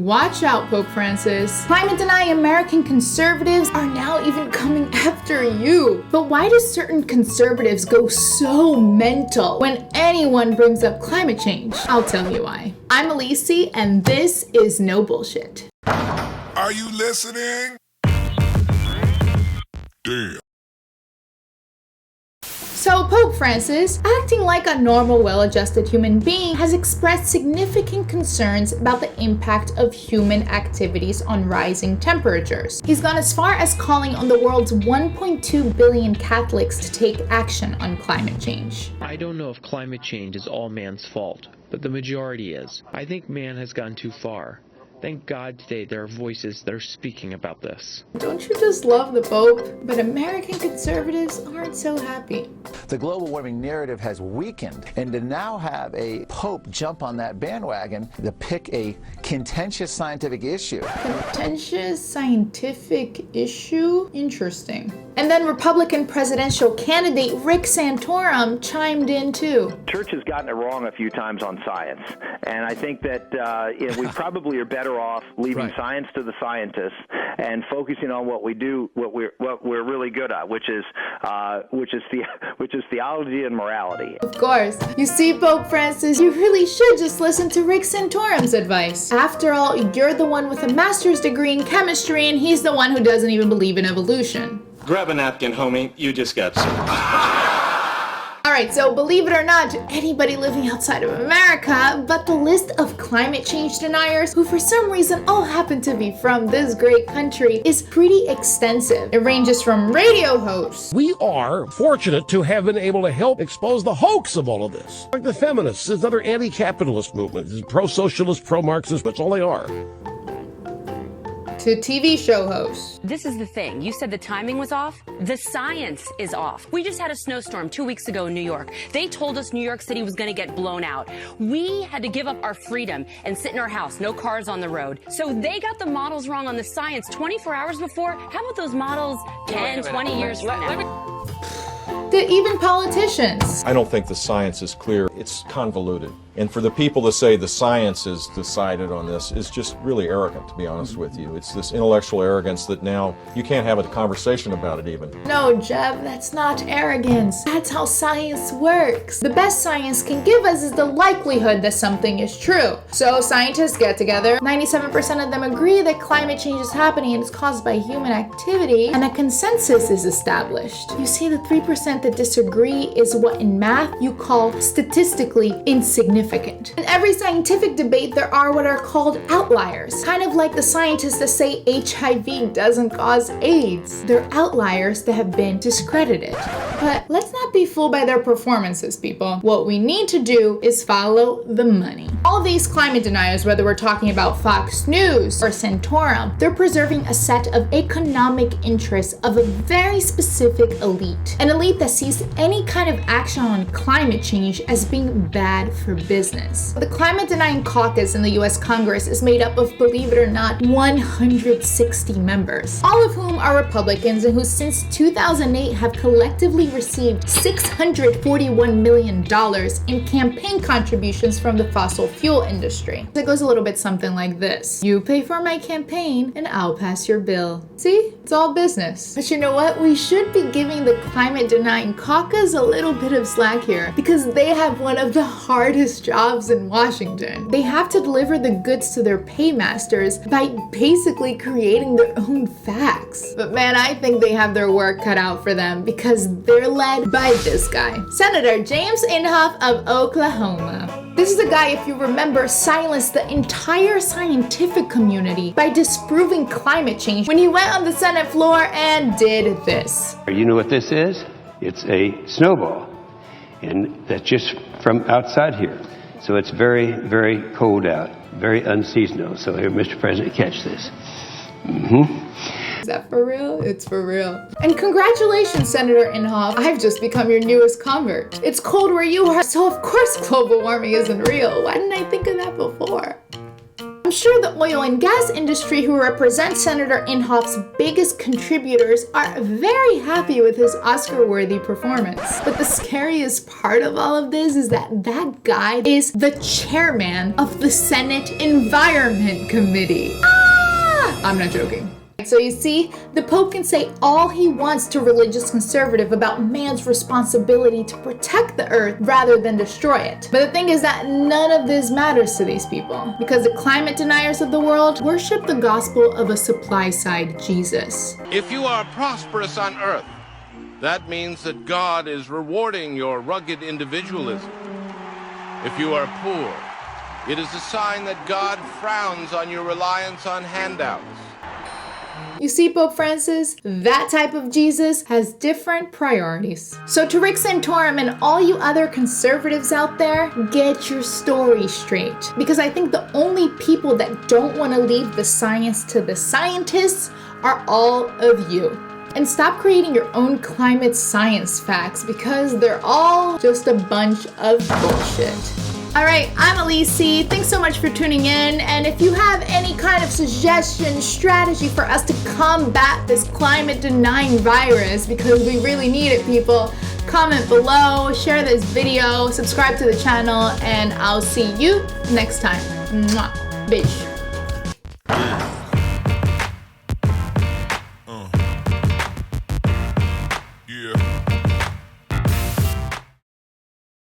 Watch out, Pope Francis. Climate-denying American conservatives are now even coming after you. But why do certain conservatives go so mental when anyone brings up climate change? I'll tell you why. I'm Elise, and this is No Bullshit. Are you listening? Damn. So Pope Francis, acting like a normal, well-adjusted human being, has expressed significant concerns about the impact of human activities on rising temperatures. He's gone as far as calling on the world's 1.2 billion Catholics to take action on climate change. I don't know if climate change is all man's fault, but the majority is. I think man has gone too far. Thank God today there are voices that are speaking about this. Don't you just love the Pope? But American conservatives aren't so happy. The global warming narrative has weakened, and to now have a Pope jump on that bandwagon to pick a contentious scientific issue. Contentious scientific issue? Interesting. And then Republican presidential candidate Rick Santorum chimed in too. Church has gotten it wrong a few times on science, and I think that we probably are better off leaving science to the scientists and focusing on what we do, what we're really good at, which is theology and morality. Of course. You see, Pope Francis, you really should just listen to Rick Santorum's advice. After all, you're the one with a master's degree in chemistry, and he's the one who doesn't even believe in evolution. Grab a napkin, homie. You just got sick. Alright, so believe it or not, to anybody living outside of America, but the list of climate change deniers, who for some reason all happen to be from this great country, is pretty extensive. It ranges from radio hosts. We are fortunate to have been able to help expose the hoax of all of this. Like the feminists, it's another anti-capitalist movement. It's pro-socialist, pro-Marxist, that's all they are. To TV show hosts. This is the thing. You said the timing was off. The science is off. We just had a snowstorm 2 weeks ago in New York. They told us New York City was going to get blown out. We had to give up our freedom and sit in our house, no cars on the road. So they got the models wrong on the science 24 hours before. How about those models 10, 20 years from now? To even politicians. I don't think the science is clear. It's convoluted. And for the people to say the science is decided on this is just really arrogant, to be honest with you. It's this intellectual arrogance that now you can't have a conversation about it even. No, Jeb, that's not arrogance. That's how science works. The best science can give us is the likelihood that something is true. So scientists get together. 97% of them agree that climate change is happening and is caused by human activity, and a consensus is established. You see, the 3% that disagree is what in math you call statistically insignificant. In every scientific debate, there are what are called outliers, kind of like the scientists that say HIV doesn't cause AIDS. They're outliers that have been discredited. But let's not be fooled by their performances, people. What we need to do is follow the money. All of these climate deniers, whether we're talking about Fox News or Santorum, they're preserving a set of economic interests of a very specific elite. An elite that sees any kind of action on climate change as being bad for business. The climate denying caucus in the US Congress is made up of, believe it or not, 160 members, all of whom are Republicans and who since 2008 have collectively received $641 million in campaign contributions from the fossil fuel industry. It goes a little bit something like this. You pay for my campaign and I'll pass your bill. See? It's all business. But you know what? We should be giving the climate denying caucus a little bit of slack here because they have one of the hardest jobs in Washington. They have to deliver the goods to their paymasters by basically creating their own facts. But man, I think they have their work cut out for them because they're led by this guy, Senator James Inhofe of Oklahoma. This is the guy, if you remember, silenced the entire scientific community by disproving climate change when he went on the Senate floor and did this. You know what this is? It's a snowball, and that's just from outside here. So it's very, very cold out, very unseasonal. So here, Mr. President, catch this. Is that for real? It's for real. And congratulations, Senator Inhofe. I've just become your newest convert. It's cold where you are, so of course global warming isn't real. Why didn't I think of that before? I'm sure the oil and gas industry, who represent Senator Inhofe's biggest contributors, are very happy with his Oscar-worthy performance. But the scariest part of all of this is that that guy is the chairman of the Senate Environment Committee. I'm not joking. So you see, the Pope can say all he wants to religious conservative about man's responsibility to protect the earth rather than destroy it. But the thing is that none of this matters to these people, because the climate deniers of the world worship the gospel of a supply-side Jesus. If you are prosperous on earth, that means that God is rewarding your rugged individualism. If you are poor, it is a sign that God frowns on your reliance on handouts. You see, Pope Francis, that type of Jesus has different priorities. So to Rick Santorum and all you other conservatives out there, get your story straight. Because I think the only people that don't want to leave the science to the scientists are all of you. And stop creating your own climate science facts, because they're all just a bunch of bullshit. Alright, I'm Elise. Thanks so much for tuning in, and if you have any kind of suggestion, strategy for us to combat this climate denying virus, because we really need it, people, comment below, share this video, subscribe to the channel, and I'll see you next time. Mwah. Bitch.